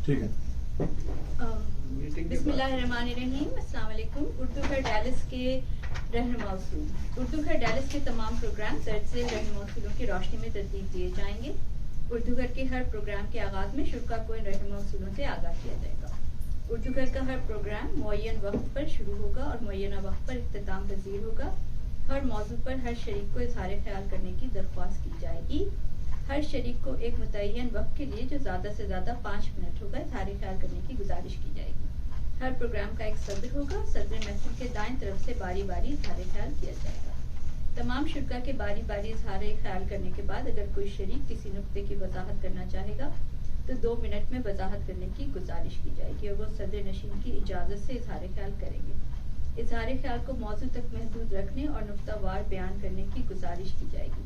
ٹھیک ہے. بسم اللہ الرحمن الرحیم. السلام علیکم. اردو گھر ڈیلس کے رہنما اصول. اردو گھر ڈیلس کے تمام پروگرام درج ذیل رہنما اصولوں کی روشنی میں ترتیب دیے جائیں گے. اردو گھر کے ہر پروگرام کے آغاز میں شرکا کو ان رہنما اصولوں سے آگاہ کیا جائے گا. اردو گھر کا ہر پروگرام معین وقت پر شروع ہوگا اور معینہ وقت پر اختتام پذیر ہوگا. ہر موضوع پر ہر شریک کو اظہار خیال کرنے کی درخواست کی جائے گی. ہر شریک کو ایک متعین وقت کے لیے جو زیادہ سے زیادہ 5 منٹ ہوگا اظہار خیال کرنے کی گزارش کی جائے گی. ہر پروگرام کا ایک صدر ہوگا. صدر محفل کے دائیں طرف سے باری باری اظہار خیال کیا جائے گا. تمام شرکا کے باری باری اظہار خیال کرنے کے بعد اگر کوئی شریک کسی نقطے کی وضاحت کرنا چاہے گا تو 2 منٹ میں وضاحت کرنے کی گزارش کی جائے گی اور وہ صدر نشین کی اجازت سے اظہار خیال کریں گے. اظہار خیال کو موضوع تک محدود رکھنے اور نقطہ وار بیان کرنے کی گزارش کی جائے گی.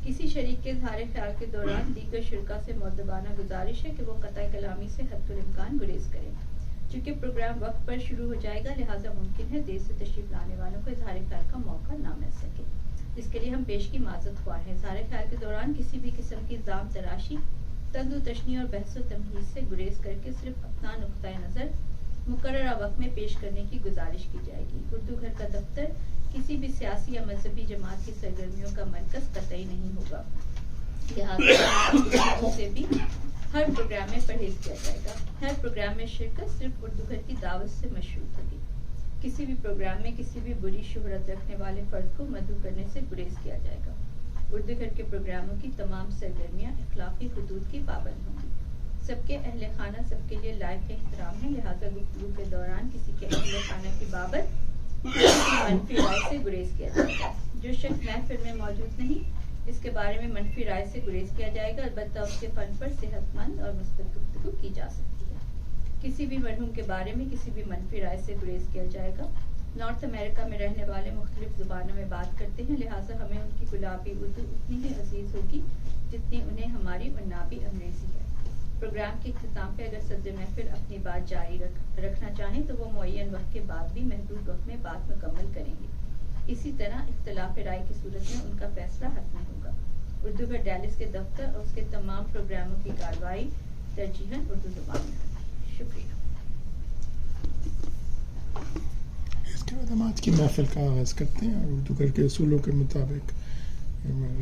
کسی شریک کے اظہار خیال کے دوران دیگر شرکا سے مؤدبانہ گزارش ہے کہ وہ قطع کلامی سے حد الامکان گریز کریں. چونکہ پروگرام وقت پر شروع ہو جائے گا لہٰذا ممکن ہے دیر سے تشریف لانے والوں کو اظہار خیال کا موقع نہ مل سکے. اس کے لیے ہم پیش کی معذرت خواہ ہیں. اظہار خیال کے دوران کسی بھی قسم کی دام تراشی، تنز و تشنیع اور بحث و تمہیز سے گریز کر کے صرف اپنا نقطۂ نظر مقررہ وقت میں پیش کرنے کی گزارش کی جائے گی. اردو گھر کا دفتر کسی بھی سیاسی یا مذہبی جماعت کی سرگرمیوں کا مرکز قطعی نہیں ہوگا. لہٰذا سے بھی ہر پروگرام میں پرہیز کیا جائے گا. ہر پروگرام میں شرکت صرف اردو گھر کی دعوت سے مشروط ہوگی. کسی بھی پروگرام میں کسی بھی بری شہرت رکھنے والے فرد کو مدعو کرنے سے گریز کیا جائے گا. اردو گھر کے پروگراموں کی تمام سرگرمیاں اخلاقی حدود کی پابند ہوں گی. سب کے اہل خانہ سب کے لیے لائق احترام ہے. لہٰذا گفتگو کے دوران کسی کے اہل خانہ کی بابت منفی رائے سے گریز کیا جائے گا. جو شخص محفل میں موجود نہیں اس کے بارے میں منفی رائے سے گریز کیا جائے گا. البتہ اس کے فن پر صحت مند اور مثبت گفتگو کی جا سکتی ہے. کسی بھی مرحوم کے بارے میں کسی بھی منفی رائے سے گریز کیا جائے گا. نارتھ امریکہ میں رہنے والے مختلف زبانوں میں بات کرتے ہیں لہٰذا ہمیں ان کی گلابی اردو اتنی ہی عزیز ہوگی جتنی انہیں ہماری عنابی انگریزی ہے. پروگرام کے اختتام پہ اگر صدر محفل اپنی بات جاری رکھنا چاہیں تو وہ معین وقت کے بعد بھی محدود وقت میں بات مکمل کریں گے. اسی طرح اختلاف رائے کی صورت میں ان کا فیصلہ حتمی ہوگا. اردو گھر ڈیلس کے دفتر اور اس کے تمام پروگراموں کی کارروائی ترجیحاً اردو زبان میں ہوگی. شکریہ. اس کے بعد ہم آج کی محفل کا آغاز کرتے ہیں اور اردو گھر کے اصولوں کے مطابق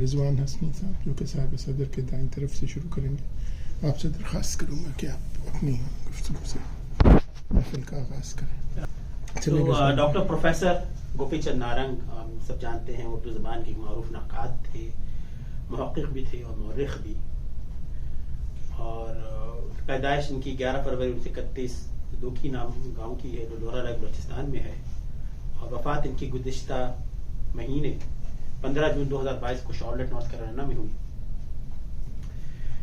رضوان حسنی صاحب جو کہ صاحب صدر کے دائیں طرف سے شروع کریں گے. آپ سے درخواست کروں گا کہ آپ اپنی گفتگو سے محفل کا آغاز کریں. ڈاکٹر پروفیسر گوپی چند نارنگ ہم سب جانتے ہیں اردو زبان کے معروف نقاد تھے، محقق بھی تھے اور مورخ بھی. اور پیدائش ان کی 11 فروری 1931 دوکھی نام گاؤں کی ہے جو لورا رائے بلوچستان میں ہے اور وفات ان کی گزشتہ مہینے 15 جون 2022 کو شارلٹ نارتھ کیرولینا میں ہوئی.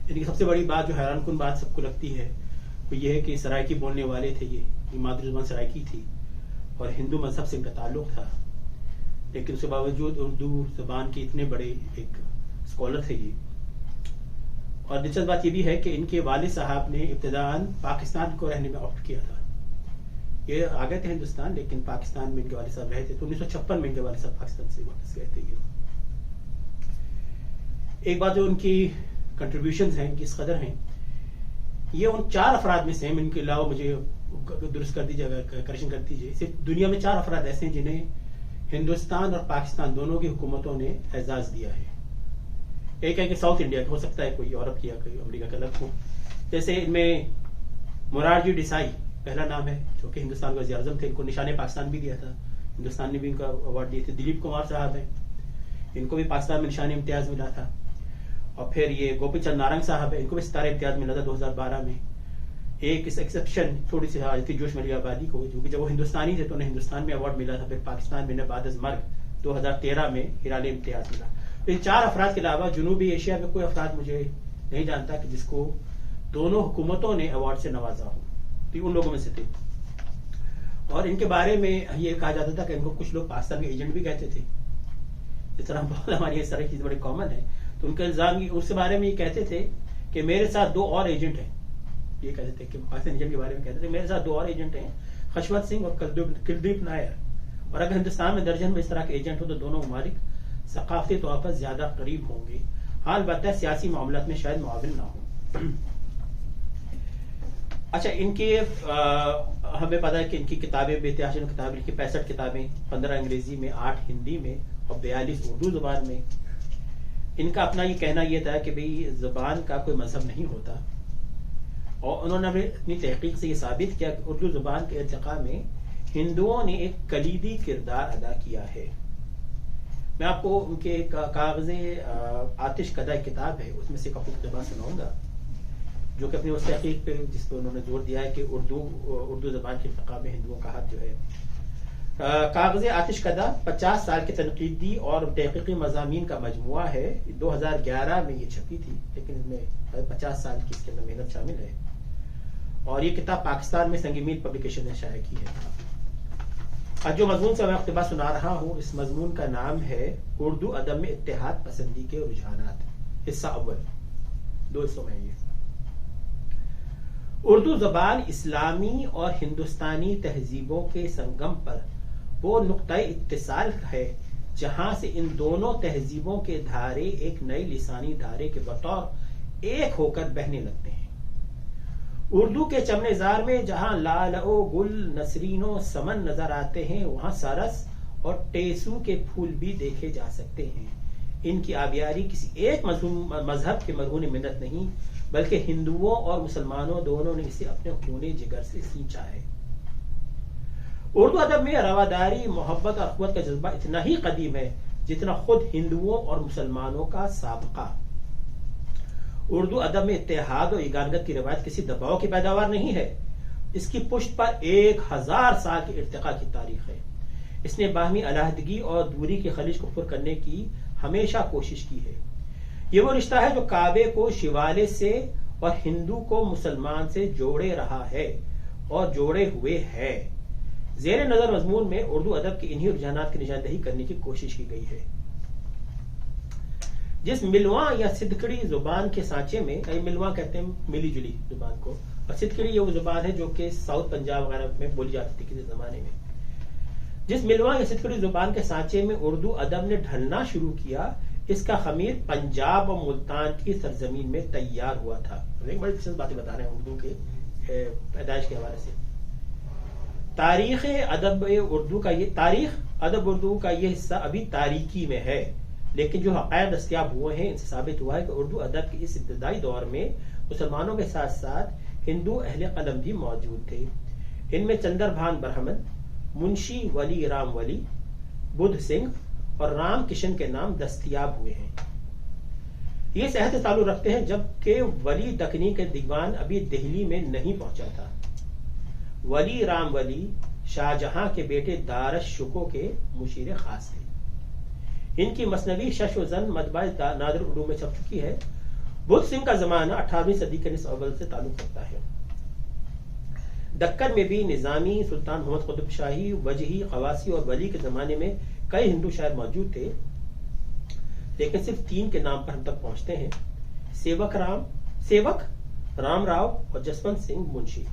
ان کی سب سے بڑی بات جو حیران کن بات سب کو لگتی ہے وہ یہ ہے کہ سرائکی بولنے والے تھے. یہ مادری زبان سرائکی تھی اور ہندو مذہب سے ان کا تعلق تھا، لیکن اس کے باوجود اردو زبان کے اتنے بڑے ایک اسکالر تھے یہ. اور دلچسپ بات یہ بھی ہے کہ ان کے والد صاحب نے ابتداءً پاکستان کو رہنے میں آپٹ کیا تھا. یہ آ گئے تھے ہندوستان لیکن پاکستان میں ان کے والد صاحب رہے تھے تو 1956 میں ان کے والد صاحب پاکستان سے واپس گئے تھے. ایک بات جو ان کی کنٹریبیوشنز ہیں کس قدر ہیں، یہ ان 4 افراد میں سے ہیں. ان کے علاوہ مجھے درست کر دیجیے گا، کریکشن کر دیجیے، صرف دنیا میں 4 افراد ایسے ہیں جنہیں ہندوستان اور پاکستان دونوں کی حکومتوں نے اعزاز دیا ہے. ایک ہے کہ ساؤتھ انڈیا کا، ہو سکتا ہے کوئی یورپ یا کوئی امریکہ کا لگ ہو. جیسے ان میں مرارجی دیسائی پہلا نام ہے جو کہ ہندوستان کے وزیر اعظم تھے. ان کو نشان پاکستان بھی دیا تھا، ہندوستان نے بھی ان کا اوارڈ دیے تھے. دلیپ کمار صاحب ہیں، ان کو بھی پاکستان میں نشان امتیاز ملا تھا. اور پھر یہ گوپی چند نارنگ صاحب ہیں، ان کو بھی ستارہ امتیاز ملا تھا 2012 میں. ایک ایکسیپشن تھوڑی سی آئی تھی جوش ملی آبادی کو، جو کہ جب وہ ہندوستانی تھے تو انہیں ہندوستان میں اوارڈ ملا تھا. پھر پاکستان میں بعد از مرگ 2013 میں ہلال امتیاز ملا. تو ان 4 افراد کے علاوہ جنوبی ایشیا میں کوئی افراد مجھے نہیں جانتا کہ جس کو دونوں حکومتوں نے ایوارڈ سے نوازا ہو. تو ان لوگوں میں سے تھے. اور ان کے بارے میں یہ کہا جاتا تھا کہ ان کو کچھ لوگ پاکستان کے ایجنٹ بھی کہتے تھے. اس طرح بہت ہماری اس طرح کی چیز بڑی کامن ہے. تو ان کا الزام اس کے بارے میں یہ کہتے تھے کہ میرے ساتھ 2 اور ایجنٹ ہیں. یہ کہتے تھے کہ پاکستان ایجنٹ کے بارے میں کہتے تھے میرے ساتھ 2 اور ایجنٹ ہیں، خشمت سنگھ اور کلدیپ نائر. اور اگر ہندوستان میں درجن میں اس طرح کے ایجنٹ ہو تو دونوں ممالک ثقافتی طور پر زیادہ قریب ہوں گے. حال البتہ سیاسی معاملات میں شاید معاون نہ ہوں. اچھا، ان کی ہمیں پتا ہے کہ ان کی کتابیں بے تحاشا کتابیں لکھی، 65 کتابیں، 15 انگریزی میں، 8 ہندی میں اور 42 اردو زبان میں. ان کا اپنا یہ کہنا یہ تھا کہ بھئی زبان کا کوئی مذہب نہیں ہوتا، اور انہوں نے اپنی تحقیق سے یہ ثابت کیا کہ اردو زبان کے ارتقاء میں ہندوؤں نے ایک کلیدی کردار ادا کیا ہے. میں آپ کو ان کے کاغذ آتش کدہ کتاب ہے، اس میں سے کافی اقتباس سناؤں گا، جو کہ اپنی اس تحقیق پہ جس پہ انہوں نے زور دیا ہے کہ اردو زبان کے ارتقاء میں ہندوؤں کا ہاتھ جو ہے. کاغذ آتش کدہ 50 سال کے تنقیدی اور تحقیقی مضامین کا مجموعہ ہے. 2011 میں یہ چھپی تھی، لیکن اس میں 50 سال کی اس کے اندر محنت شامل ہے، اور یہ کتاب پاکستان میں سنگ میل پبلیکیشن نے شائع کی ہے. اور جو مضمون سے میں اقتباس سنا رہا ہوں، اس مضمون کا نام ہے اردو ادب میں اتحاد پسندی کے رجحانات، حصہ اول. 2 حصوں میں یہ. اردو زبان اسلامی اور ہندوستانی تہذیبوں کے سنگم پر وہ نقطۂ اتصال ہے جہاں سے ان دونوں تہذیبوں کے دھارے ایک نئے لسانی دھارے کے بطور ایک ہو کر بہنے لگتے ہیں. اردو کے چمن زار میں جہاں لال و گل، نسرین و سمن نظر آتے ہیں، وہاں سرس اور ٹیسو کے پھول بھی دیکھے جا سکتے ہیں. ان کی آبیاری کسی ایک مذہب کے مرہون منت نہیں، بلکہ ہندوؤں اور مسلمانوں دونوں نے اسے اپنے خون جگر سے سینچا ہے. اردو ادب میں رواداری، محبت اور اخوت کا جذبہ اتنا ہی قدیم ہے جتنا خود ہندوؤں اور مسلمانوں کا سابقہ. اردو ادب میں اتحاد اور یگانگت کی روایت کسی دباؤ کی پیداوار نہیں ہے. اس کی پشت پر 1000 سال کے ارتقاء کی تاریخ ہے. اس نے باہمی علیحدگی اور دوری کی خلیج کو پر کرنے کی ہمیشہ کوشش کی ہے. یہ وہ رشتہ ہے جو کعبے کو شیوالے سے اور ہندو کو مسلمان سے جوڑے رہا ہے اور جوڑے ہوئے ہے. زیر نظر مضمون میں اردو ادب کے انہی رجحانات کی نشاندہی کرنے کی کوشش کی گئی ہے. جس ملواں یا سدکڑی زبان کے سانچے میں، ملواں کہتے ہیں ملی جلی زبان کو، اور سدکڑی یہ وہ زبان ہے جو کہ ساؤتھ پنجاب وغیرہ میں بولی جاتی تھی کسی زمانے میں. جس ملواں یا سدکڑی زبان کے سانچے میں اردو ادب نے ڈھلنا شروع کیا، اس کا خمیر پنجاب اور ملتان کی سرزمین میں تیار ہوا تھا. ایک بڑی دلچسپ باتیں بتا رہے ہیں اردو کے پیدائش کے حوالے سے. تاریخ ادب اردو کا یہ حصہ ابھی تاریکی میں ہے، لیکن جو حقائق دستیاب ہوئے ہیں ان سے ثابت ہوا ہے کہ اردو ادب کے اس ابتدائی دور میں مسلمانوں کے ساتھ ساتھ ہندو اہل قلم بھی موجود تھے. ان میں چندر بھان برہمن، منشی ولی رام ولی، بدھ سنگھ اور رام کشن کے نام دستیاب ہوئے ہیں. یہ صحت سے تعلق رکھتے ہیں جبکہ ولی دکنی کے دیوان ابھی دہلی میں نہیں پہنچا تھا. ولی رام ولی شاہجہاں کے بیٹے دارش شکو کے مشیر خاص تھے. ان کی مثنوی شش و زن مطبع نادر اردو میں چھپ چکی ہے. بدھ سنگھ کا زمانہ 18ویں صدی کے نصف اول سے تعلق رکھتا ہے. دکن میں بھی نظامی، سلطان محمد قطب شاہی، وجہی، قواسی اور ولی کے زمانے میں کئی ہندو شاعر موجود تھے، لیکن صرف 3 کے نام پر ہم تک پہنچتے ہیں: سیوک، رام راؤ اور جسونت سنگھ منشی.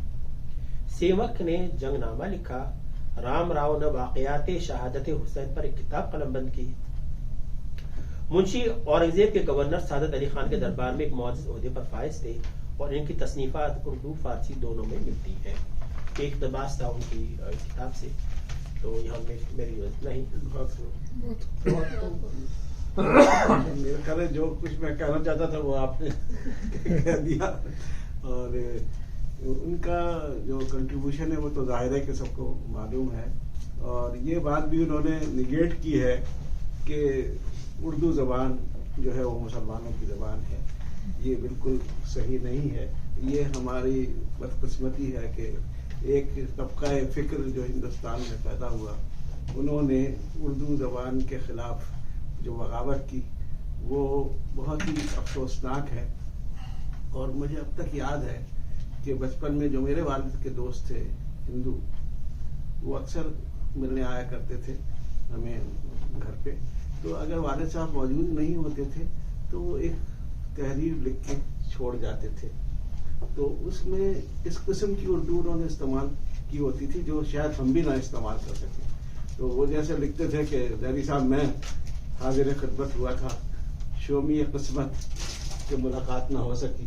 سیوک نے جنگ نامہ لکھا. رام راؤ نے واقعات شہادت حسین پر ایک کتاب قلم بند کی. منشی اورنگزیب کے گورنر سعادت علی خان کے دربار میں ایک معزز عہدے پر فائز تھے، اور ان کی تصنیفات اردو فارسی دونوں میں ملتی ہیں. ایک اقتباس تھا ان کی کتاب سے، تو یہاں میری اتنا ہی. میرے خیال ہے جو کچھ میں کہنا چاہتا تھا وہ آپ نے کہہ دیا. اور ان کا جو کنٹریبیوشن ہے وہ تو ظاہر ہے کہ سب کو معلوم ہے، اور یہ بات بھی انہوں نے نگیٹ کی ہے کہ اردو زبان جو ہے وہ مسلمانوں کی زبان ہے. یہ بالکل صحیح نہیں ہے. یہ ہماری بدقسمتی ہے کہ ایک طبقہ فکر جو ہندوستان میں پیدا ہوا، انہوں نے اردو زبان کے خلاف جو بغاوت کی وہ بہت ہی افسوسناک ہے. اور مجھے اب تک یاد ہے کہ بچپن میں جو میرے والد کے دوست تھے ہندو، وہ اکثر ملنے آیا کرتے تھے ہمیں گھر پہ. تو اگر والد صاحب موجود نہیں ہوتے تھے تو وہ ایک تحریر لکھ کے چھوڑ جاتے تھے. تو اس میں اس قسم کی اردو انہوں نے استعمال کی ہوتی تھی جو شاید ہم بھی نہ استعمال کر سکیں. تو وہ جیسے لکھتے تھے کہ ذہری صاحب میں حاضر خدمت ہوا تھا، شومی قسمت کہ ملاقات نہ ہو سکی.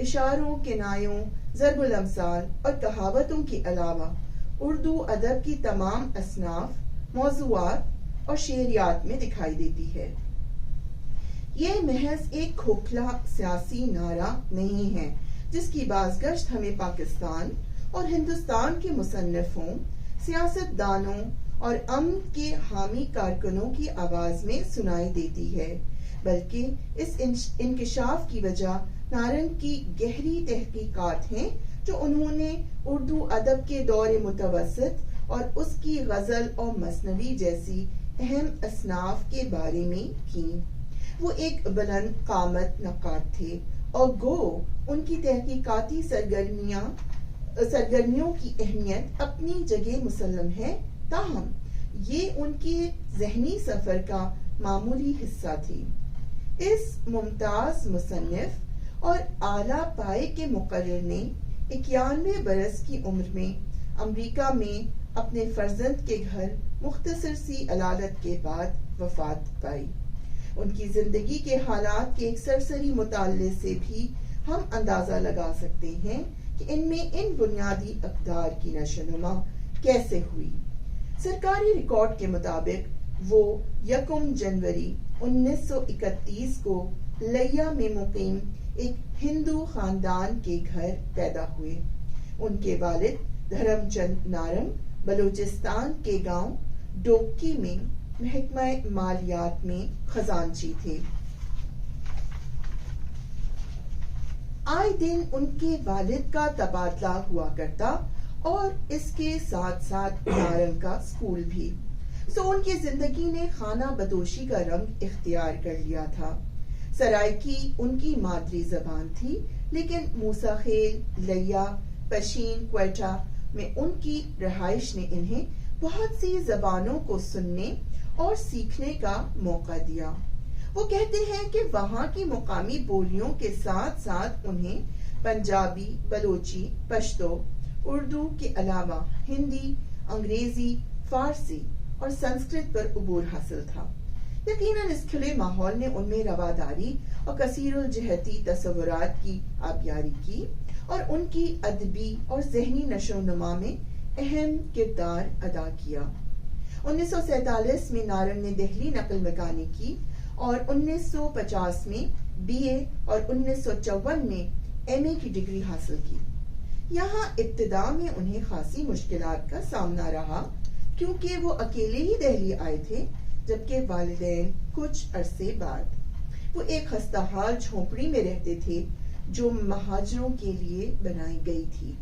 اشاروں، کنایوں، ضرب الامثال اور کہاوتوں کے علاوہ اردو ادب کی تمام اصناف، موضوعات اور شعریات میں دکھائی دیتی ہے۔ یہ محض ایک کھوکھلا سیاسی نعرہ نہیں ہے جس کی بازگشت ہمیں پاکستان اور ہندوستان کے مصنفوں، سیاست دانوں اور امن کے حامی کارکنوں کی آواز میں سنائی دیتی ہے، بلکہ اس انکشاف کی وجہ نارنگ کی گہری تحقیقات ہیں جو انہوں نے اردو ادب کے دور متوسط اور اس کی غزل اور مثنوی جیسی اہم اصناف کے بارے میں کی۔ وہ ایک بلند قامت نقاد تھے اور گو ان کی تحقیقاتی سرگرمیوں کی اہمیت اپنی جگہ مسلم ہے، تاہم یہ ان کے ذہنی سفر کا معمولی حصہ تھی۔ اس ممتاز مصنف اور اعلیٰ پائے کے مقرر نے 91 برس کی عمر میں امریکہ میں اپنے فرزند کے گھر مختصر سی علالت کے بعد وفات پائی۔ ان کی زندگی کے حالات کے ایک سرسری مطالعے سے بھی ہم اندازہ لگا سکتے ہیں کہ ان میں ان بنیادی اقدار کی نشوونما کیسے ہوئی۔ سرکاری ریکارڈ کے مطابق وہ 1 جنوری 1931 کو لیا میں مقیم ایک ہندو خاندان کے گھر پیدا ہوئے۔ ان کے والد دھرم چند نارنگ بلوچستان کے گاؤں ڈوکی میں محکمہ مالیات میں خزانچی تھے۔ آئے دن ان کے والد کا تبادلہ ہوا کرتا اور اس کے ساتھ ساتھ نارنگ کا اسکول بھی، سو ان کی زندگی نے خانہ بدوشی کا رنگ اختیار کر لیا تھا۔ سرائکی ان کی مادری زبان تھی، لیکن موسیٰ خیل، لیا، پشین، کوئٹہ میں ان کی رہائش نے انہیں بہت سی زبانوں کو سننے اور سیکھنے کا موقع دیا۔ وہ کہتے ہیں کہ وہاں کی مقامی بولیوں کے ساتھ ساتھ انہیں پنجابی، بلوچی، پشتو، اردو کے علاوہ ہندی، انگریزی، فارسی اور سنسکرت پر عبور حاصل تھا۔ یقیناً اس کھلے ماحول نے ان میں رواداری اور کثیر الجہتی تصورات کی آبیاری کی اور ان کی ادبی اور ذہنی نشو و نما میں اہم کردار ادا کیا۔ 1947 میں نارنگ نے دہلی نقل مکانی کی اور 1950 میں BA اور 1954 میں MA کی ڈگری حاصل کی۔ یہاں ابتدا میں انہیں خاصی مشکلات کا سامنا رہا کیونکہ وہ اکیلے ہی دہلی آئے تھے، جبکہ والدین کچھ عرصے بعد۔ وہ ایک خستہ حال جھونپڑی میں رہتے تھے جو مہاجروں کے لیے بنائی گئی تھی۔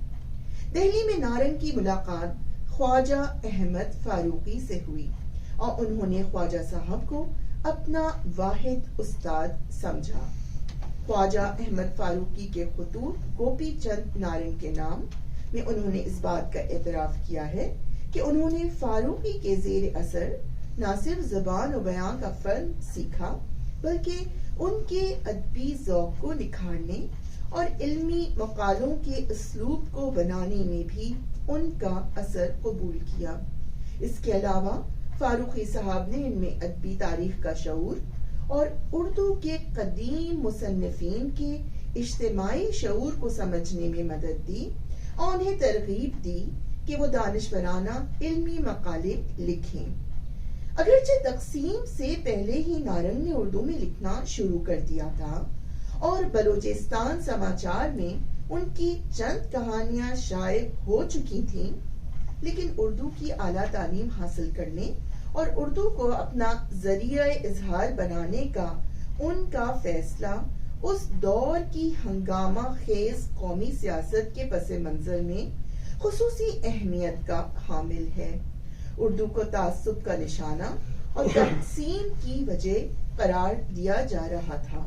دہلی میں نارنگ کی ملاقات خواجہ احمد فاروقی سے ہوئی اور انہوں نے خواجہ صاحب کو اپنا واحد استاد سمجھا۔ خواجہ احمد فاروقی کے خطوط گوپی چند نارنگ کے نام میں انہوں نے اس بات کا اعتراف کیا ہے کہ انہوں نے فاروقی کے زیر اثر نہ صرف زبان و بیان کا فن سیکھا، بلکہ ان کے ادبی ذوق کو نکھارنے اور علمی مقالوں کے اسلوب کو بنانے میں بھی ان کا اثر قبول کیا۔ اس کے علاوہ فاروقی صاحب نے ان میں ادبی تاریخ کا شعور اور اردو کے قدیم مصنفین کے اجتماعی شعور کو سمجھنے میں مدد دی اور انہیں ترغیب دی کہ وہ دانشورانہ علمی مقالے لکھیں۔ اگرچہ تقسیم سے پہلے ہی نارنگ نے اردو میں لکھنا شروع کر دیا تھا اور بلوچستان سماچار میں ان کی چند کہانیاں شائع ہو چکی تھیں، لیکن اردو کی اعلیٰ تعلیم حاصل کرنے اور اردو کو اپنا ذریعہ اظہار بنانے کا ان کا فیصلہ اس دور کی ہنگامہ خیز قومی سیاست کے پس منظر میں خصوصی اہمیت کا حامل ہے۔ اردو کو تعصب کا نشانہ اور تقسیم کی وجہ قرار دیا جا رہا تھا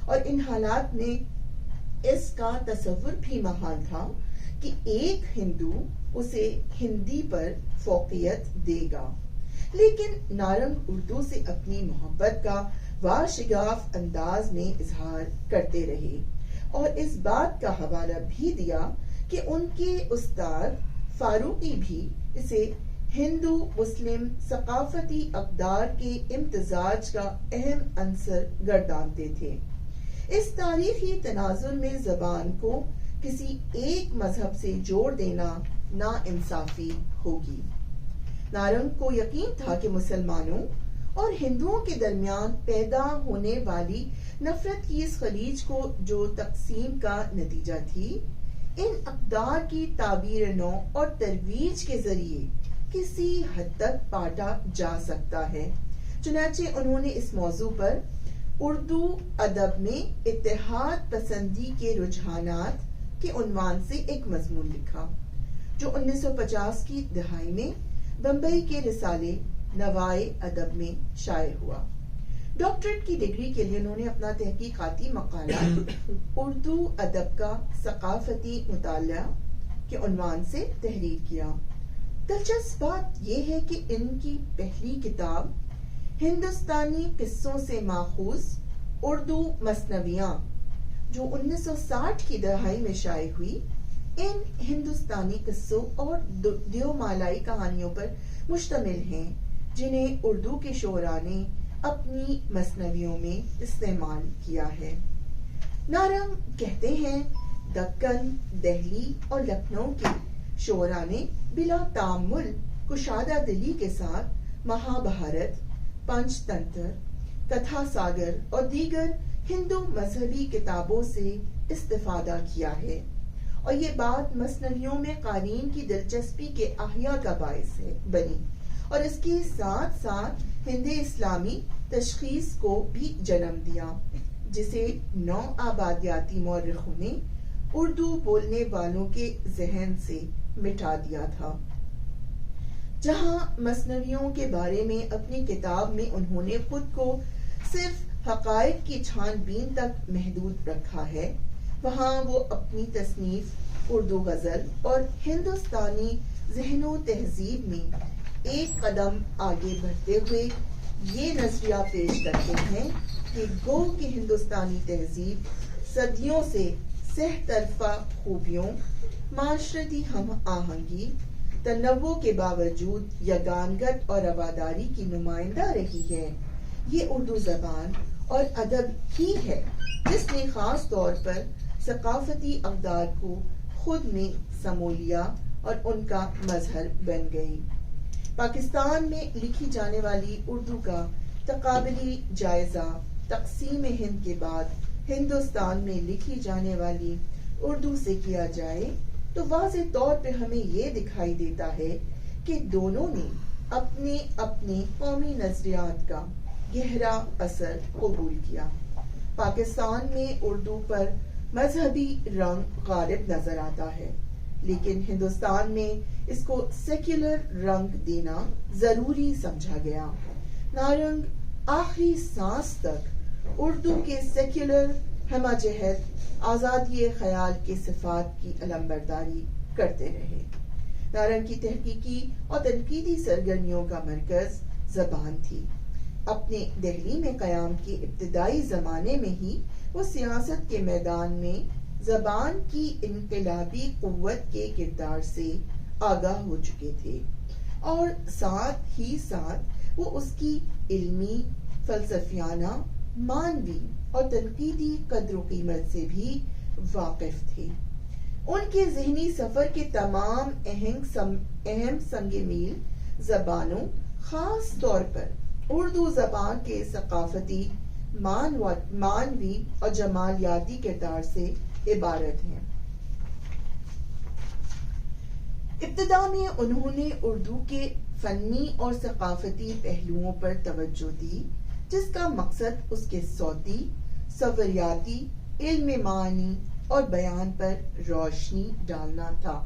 اور ان حالات میں اس کا تصور بھی محال تھا کہ ایک ہندو اسے ہندی پر فوقیت دے گا، لیکن نارنگ اردو سے اپنی محبت کا واشگاف انداز میں اظہار کرتے رہے اور اس بات کا حوالہ بھی دیا کہ ان کے استاد فاروقی بھی اسے ہندو مسلم ثقافتی اقدار کے امتزاج کا اہم عنصر گردانتے تھے۔ اس تاریخی تناظر میں زبان کو کسی ایک مذہب سے جوڑ دینا ناانصافی ہوگی۔ نارنگ کو یقین تھا کہ مسلمانوں اور ہندوؤں کے درمیان پیدا ہونے والی نفرت کی اس خلیج کو جو تقسیم کا نتیجہ تھی، ان اقدار کی تعبیر نو اور ترویج کے ذریعے کسی حد تک پاٹا جا سکتا ہے۔ چنانچہ انہوں نے اس موضوع پر اردو ادب میں اتحاد پسندی کے رجحانات کے عنوان سے ایک مضمون لکھا، جو 1950 کی دہائی میں بمبئی کے رسالے نوائے ادب میں شائع ہوا۔ ڈاکٹریٹ کی ڈگری کے لیے انہوں نے اپنا تحقیقاتی مقالہ اردو ادب کا ثقافتی مطالعہ کے عنوان سے تحریر کیا۔ دلچسپ بات یہ ہے کہ ان کی پہلی کتاب ہندوستانی قصوں سے ماخوذ اردو مثنویاں، جو 1960 کی دہائی میں شائع ہوئی، ان ہندوستانی قصوں اور دیومالائی کہانیوں پر مشتمل ہیں جنہیں اردو کے شعراء نے اپنی مثنویوں میں استعمال کیا ہے۔ نارنگ کہتے ہیں دکن، دہلی اور لکھنؤ کے شعراء نے بلا تامل کشادہ دلی کے ساتھ مہابھارت، پنچ تنتر، کتھا ساگر اور دیگر ہندو مذہبی کتابوں سے استفادہ کیا ہے، اور یہ بات مثنویوں میں قارئین کی دلچسپی کے احیاء کا باعث بنی اور اس کے ساتھ ساتھ ہند اسلامی تشخیص کو بھی جنم دیا، جسے نو آبادیاتی مورخوں نے اردو بولنے والوں کے ذہن سے مٹا دیا تھا۔ جہاں مثنویوں کے بارے میں اپنی کتاب میں انہوں نے خود کو صرف حقائق کی چھان بین تک محدود رکھا ہے، وہاں وہ اپنی تصنیف اردو غزل اور ہندوستانی ذہن و تہذیب میں ایک قدم آگے بڑھتے ہوئے یہ نظریہ پیش کرتے ہیں کہ گو کہ ہندوستانی تہذیب صدیوں سے سہ طرفہ خوبیوں، معاشرتی ہم آہنگی، تنوع کے باوجود یگانگت اور رواداری کی نمائندہ رہی ہے۔ یہ اردو زبان اور ادب ہی ہے جس نے خاص طور پر ثقافتی اقدار کو خود میں سمو لیا اور ان کا مظہر بن گئی۔ پاکستان میں لکھی جانے والی اردو کا تقابلی جائزہ تقسیم ہند کے بعد ہندوستان میں لکھی جانے والی اردو سے کیا جائے تو واضح طور پہ ہمیں یہ دکھائی دیتا ہے کہ دونوں نے اپنے اپنے قومی نظریات کا گہرا اثر قبول کیا۔ پاکستان میں اردو پر مذہبی رنگ غالب نظر آتا ہے، لیکن ہندوستان میں اس کو سیکولر رنگ دینا ضروری سمجھا گیا۔ نارنگ آخری سانس تک اردو کے سیکولر ہمہ جہت آزادی خیال کے صفات کی علمبرداری کرتے رہے۔ نارنگ کی تحقیقی اور تنقیدی سرگرمیوں کا مرکز زبان تھی۔ اپنے دہلی میں قیام کے ابتدائی زمانے میں ہی وہ سیاست کے میدان میں زبان کی انقلابی قوت کے کردار سے آگاہ ہو چکے تھے، اور ساتھ ہی ساتھ وہ اس کی علمی، فلسفیانہ، معنوی اور تنقیدی قدر و قیمت سے بھی واقف تھے۔ ان کے ذہنی سفر کے تمام اہم سنگ میل زبانوں، خاص طور پر اردو زبان کے ثقافتی، معنوی اور جمالیاتی کردار سے عبارت ہیں۔ ابتدا میں انہوں نے اردو کے فنی اور ثقافتی پہلوؤں پر توجہ دی، جس کا مقصد اس کے صوتی، سوریاتی، علم معانی اور بیان پر روشنی ڈالنا تھا،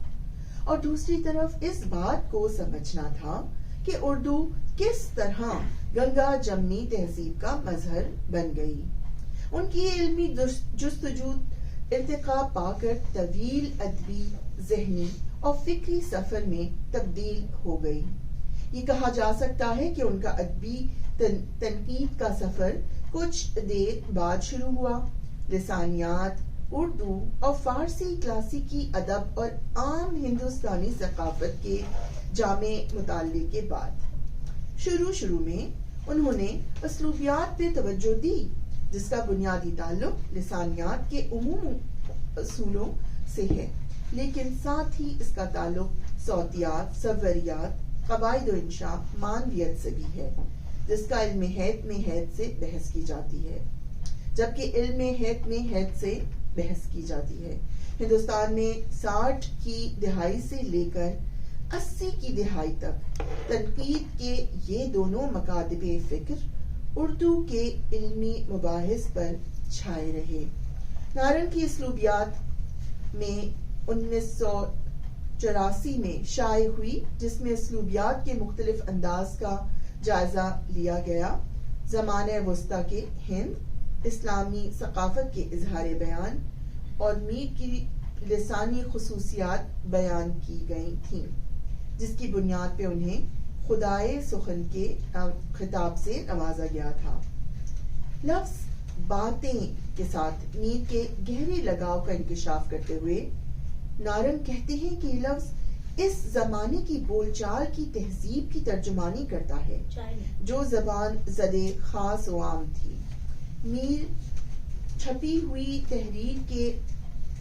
اور دوسری طرف اس بات کو سمجھنا تھا کہ اردو کس طرح گنگا جمنی تہذیب کا مظہر بن گئی۔ ان کی علمی جستجو ارتقا پا کر طویل ادبی، ذہنی اور فکری سفر میں تبدیل ہو گئی۔ یہ کہا جا سکتا ہے کہ ان کا ادبی تنقید کا سفر کچھ دیر بعد شروع ہوا، لسانیات، اردو اور فارسی کلاسیکی ادب اور عام ہندوستانی ثقافت کے جامع مطالعے کے بعد۔ شروع میں انہوں نے اسلوبیات پہ توجہ دی، جس کا بنیادی تعلق لسانیات کے عموم اصولوں سے ہے، لیکن ساتھ ہی اس کا تعلق صوتیات، صوریات، قواعد و انشاء، معنویت سے بھی ہے، جس کا علم حیت میں حیت سے بحث کی جاتی ہے، جبکہ علم حیت میں حیت سے بحث کی جاتی ہے۔ ہندوستان میں 60 کی دہائی سے لے کر 80 کی دہائی تک تنقید کے یہ دونوں مکاتب فکر اردو کے علمی مباحث پر چھائے رہے۔ نارنگ کی اسلوبیات میں 1984 میں شائع ہوئی، جس میں اسلوبیات کے مختلف انداز کا جائزہ لیا گیا۔ زمانہ وسطی کے ہند، اسلامی ثقافت کے اظہار بیان اور میر کی لسانی خصوصیات بیان کی گئی تھیں، جس کی بنیاد پہ انہیں خدائے سخن کے خطاب سے نوازا گیا تھا۔ لفظ باتیں کے ساتھ میر کے گہرے لگاؤ کا انکشاف کرتے ہوئے نارنگ کہتے ہیں کہ یہ لفظ اس زمانے کی بول چال کی تہذیب کی ترجمانی کرتا ہے جو زبان زدے خاص و عام تھی۔ میر چھپی ہوئی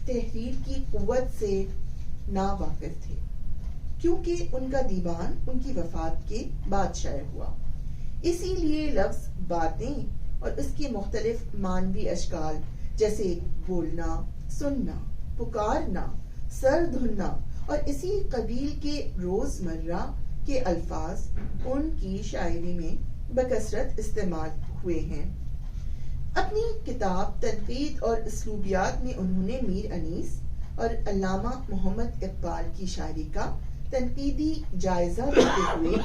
تحریر کی قوت سے ناواقف تھے، کیونکہ ان کا دیوان ان کی وفات کے بعد شائع ہوا۔ اسی لیے لفظ باتیں اور اس کے مختلف معنوی اشکال جیسے بولنا، سننا، پکارنا، سر دھلنا اور اسی قبیل کے روزمرہ کے الفاظ ان کی شاعری میں بکثرت استعمال ہوئے ہیں۔ اپنی کتاب تنقید اور اسلوبیات میں انہوں نے میر انیس اور علامہ محمد اقبال کی شاعری کا تنقیدی جائزہ لیتے ہوئے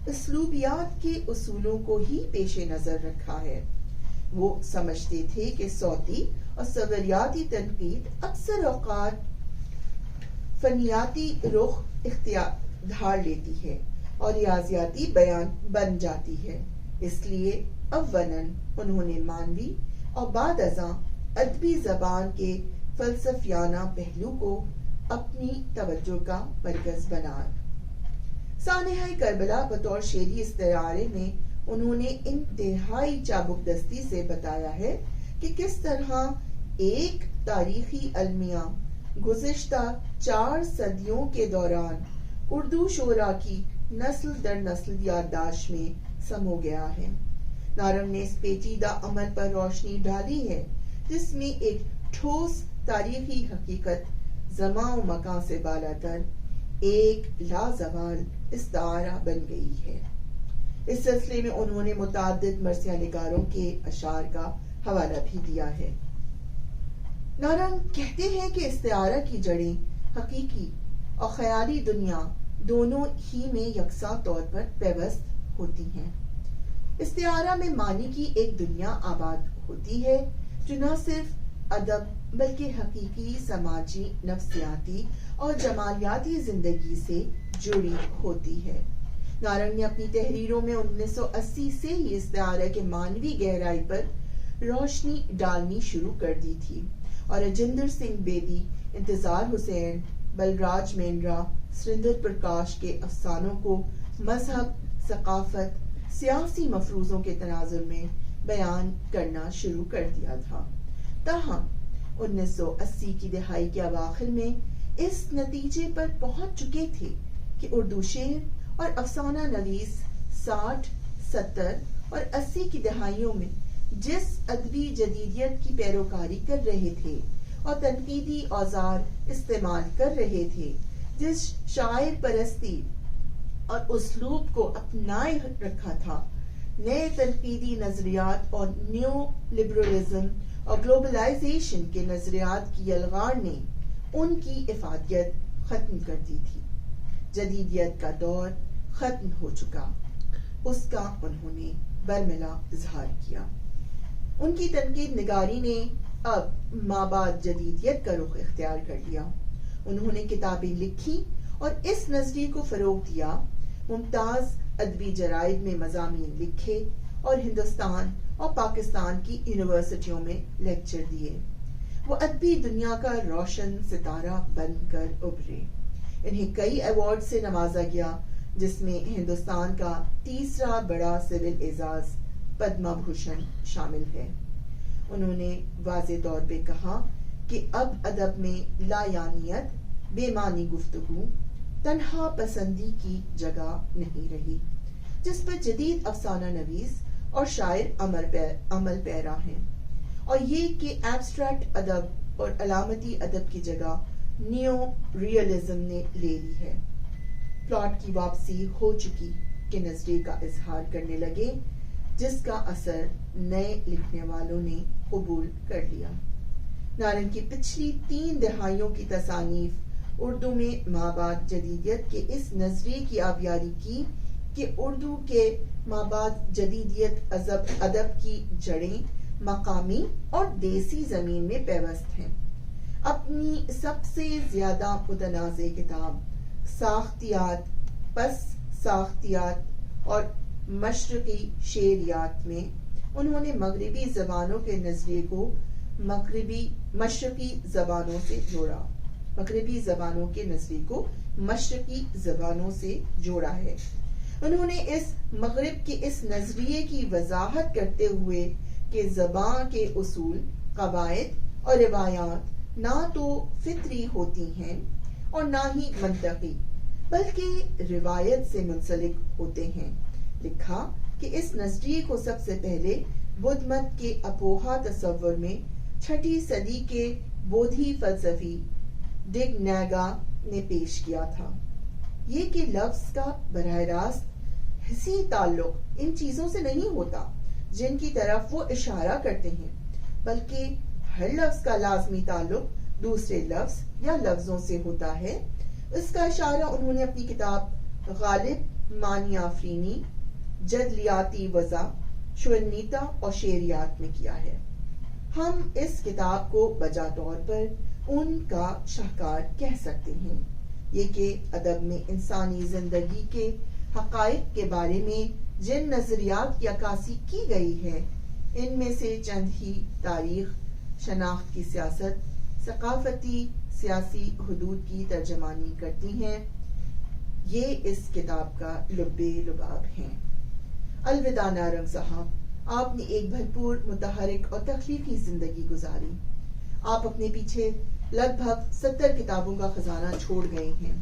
اسلوبیات کے اصولوں کو ہی پیش نظر رکھا ہے۔ وہ سمجھتے تھے کہ صوتی اور صوریاتی تنقید اکثر اوقات فنیاتی رخ اختیار دھار لیتی ہے اور ریاضیاتی بیان بن جاتی ہے۔ اس لیے اولاً انہوں نے معنوی اور بعد ازاں ادبی زبان کے فلسفیانہ پہلو کو اپنی توجہ کا مرکز بنایا۔ سانحہ کربلا بطور شعری استعارے میں انہوں نے انتہائی چابک دستی سے بتایا ہے کہ کس طرح ایک تاریخی المیہ گزشتہ 4 صدیوں کے دوران اردو شعراء کی نسل در نسل یادداشت میں سمو گیا ہے۔ نارنگ نے اس پیچیدہ عمل پر روشنی ڈالی ہے جس میں ایک ٹھوس تاریخی حقیقت زمان و مکان سے بالاتر ایک لازوال استعارہ بن گئی ہے۔ اس سلسلے میں انہوں نے متعدد مرثیہ نگاروں کے اشعار کا حوالہ بھی دیا ہے۔ نارنگ کہتے ہیں کہ استعارہ کی جڑیں حقیقی اور خیالی دنیا دونوں ہی میں یکساں طور پر پیوست ہوتی ہیں۔ استعارہ میں معنی کی ایک دنیا آباد ہوتی ہے جو نہ صرف ادب بلکہ حقیقی سماجی، نفسیاتی اور جمالیاتی زندگی سے جڑی ہوتی ہے۔ نارنگ نے اپنی تحریروں میں 1980 سے ہی استعارہ کے معنوی گہرائی پر روشنی ڈالنی شروع کر دی تھی، اور راجندر سنگھ بیدی، انتظار حسین، بلراج مینرا، سریندر پرکاش کے افسانوں کو مذہب، ثقافت، سیاسی مفروضوں کے تناظر میں بیان کرنا شروع کر دیا تھا۔ تاہم 1980 کی دہائی کے اواخر میں اس نتیجے پر پہنچ چکے تھے کہ اردو شعر اور افسانہ نویس 60، 70 اور 80 کی دہائیوں میں جس ادبی جدیدیت کی پیروکاری کر رہے تھے اور تنقیدی اوزار استعمال کر رہے تھے، جس شاعر پرستی اور اسلوب کو اپنائے رکھا تھا، نئے تنقیدی نظریات اور نیو لبرلزم اور گلوبلائزیشن کے نظریات کی یلغار نے ان کی افادیت ختم کر دی تھی۔ جدیدیت کا دور ختم ہو چکا، اس کا انہوں نے برملا اظہار کیا۔ ان کی تنقید نگاری نے اب مابعد جدیدیت کا رخ اختیار کر لیا۔ انہوں نے کتابیں لکھی اور اس نظریے کو فروغ دیا، ممتاز ادبی جرائد میں مضامین لکھے اور ہندوستان اور پاکستان کی یونیورسٹیوں میں لیکچر دیے۔ وہ ادبی دنیا کا روشن ستارہ بن کر ابھرے۔ انہیں کئی ایوارڈ سے نوازا گیا، جس میں ہندوستان کا تیسرا بڑا سول اعزاز پدما بھوشن شامل ہے۔ انہوں نے واضح طور پہ کہا کہ اب ادب میں لایانیت، بے معنی گفتگو، تنہا پسندی کی جگہ نہیں رہی، جس پر جدید افسانہ نویس اور شاعر عمل پیرا ہیں، اور یہ کہ ایبسٹریکٹ ادب اور علامتی ادب کی جگہ نیو ریئلزم نے لے لی ہے۔ پلاٹ کی واپسی ہو چکی کے نظریے کا اظہار کرنے لگے، جس کا اثر نئے لکھنے والوں نے قبول کر لیا۔ نارنگ کی پچھلی 3 دہائیوں کی تصانیف اردو میں مابعد جدیدیت کے اس نظریے کی آبیاری کی کہ اردو کے مابعد جدیدیت ادب کی جڑیں مقامی اور دیسی زمین میں پیوست ہیں۔ اپنی سب سے زیادہ متنازع کتاب ساختیات، پس ساختیات اور مشرقی شعریات میں انہوں نے مغربی زبانوں کے نظریے کو مشرقی زبانوں سے جوڑا، مغربی زبانوں کے نظریے کو مشرقی زبانوں سے جوڑا ہے۔ انہوں نے اس مغرب کے اس نظریے کی وضاحت کرتے ہوئے کہ زبان کے اصول، قواعد اور روایات نہ تو فطری ہوتی ہیں اور نہ ہی منطقی، بلکہ روایت سے منسلک ہوتے ہیں، لکھا کہ اس نظریے کو سب سے پہلے بدھ مت کے اپوہا تصور میں 6 صدی کے بودھی فلسفی ڈگنیگا نے پیش کیا تھا۔ یہ کہ لفظ کا براہ راست حسی تعلق ان چیزوں سے نہیں ہوتا جن کی طرف وہ اشارہ کرتے ہیں، بلکہ ہر لفظ کا لازمی تعلق دوسرے لفظ یا لفظوں سے ہوتا ہے۔ اس کا اشارہ انہوں نے اپنی کتاب غالب معنی آفرینی، جدلیاتی وضع، شعرنیتا اور شعریات میں کیا ہے۔ ہم اس کتاب کو بجا طور پر ان کا شاہکار کہہ سکتے ہیں۔ یہ کہ ادب میں انسانی زندگی کے حقائق کے بارے میں جن نظریات کی عکاسی کی گئی ہے، ان میں سے چند ہی تاریخ، شناخت کی سیاست، ثقافتی سیاسی حدود کی ترجمانی کرتی ہیں۔ یہ اس کتاب کا لب لباب ہیں۔ الوداع نارنگ صاحب، آپ نے ایک بھرپور، متحرک اور تخلیقی زندگی گزاری۔ آپ اپنے پیچھے لگ بھگ 70 کتابوں کا خزانہ چھوڑ گئے ہیں۔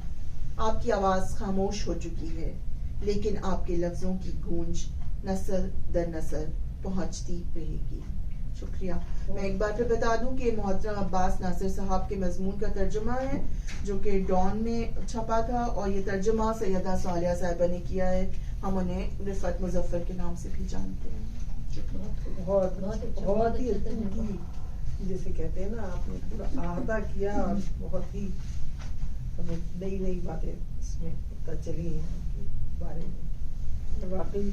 آپ کی آواز خاموش ہو چکی ہے، لیکن آپ کے لفظوں کی گونج نسل در نسل پہنچتی رہے گی۔ شکریہ۔ میں ایک بار پھر بتا دوں کہ محترم عباس ناصر صاحب کے مضمون کا ترجمہ ہے جو کہ ڈان میں چھپا تھا، اور یہ ترجمہ سیدہ صالحہ صاحبہ نے کیا ہے۔ ہم انہیں رفعت مظفر کے نام سے بھی جانتے ہیں۔ بہت ہی جیسے کہتے ہیں نا، آپ نے پورا احاطہ کیا اور بہت ہی ہمیں نئی نئی باتیں اس میں پتہ چلی ہیں ان کے بارے میں۔ واقعی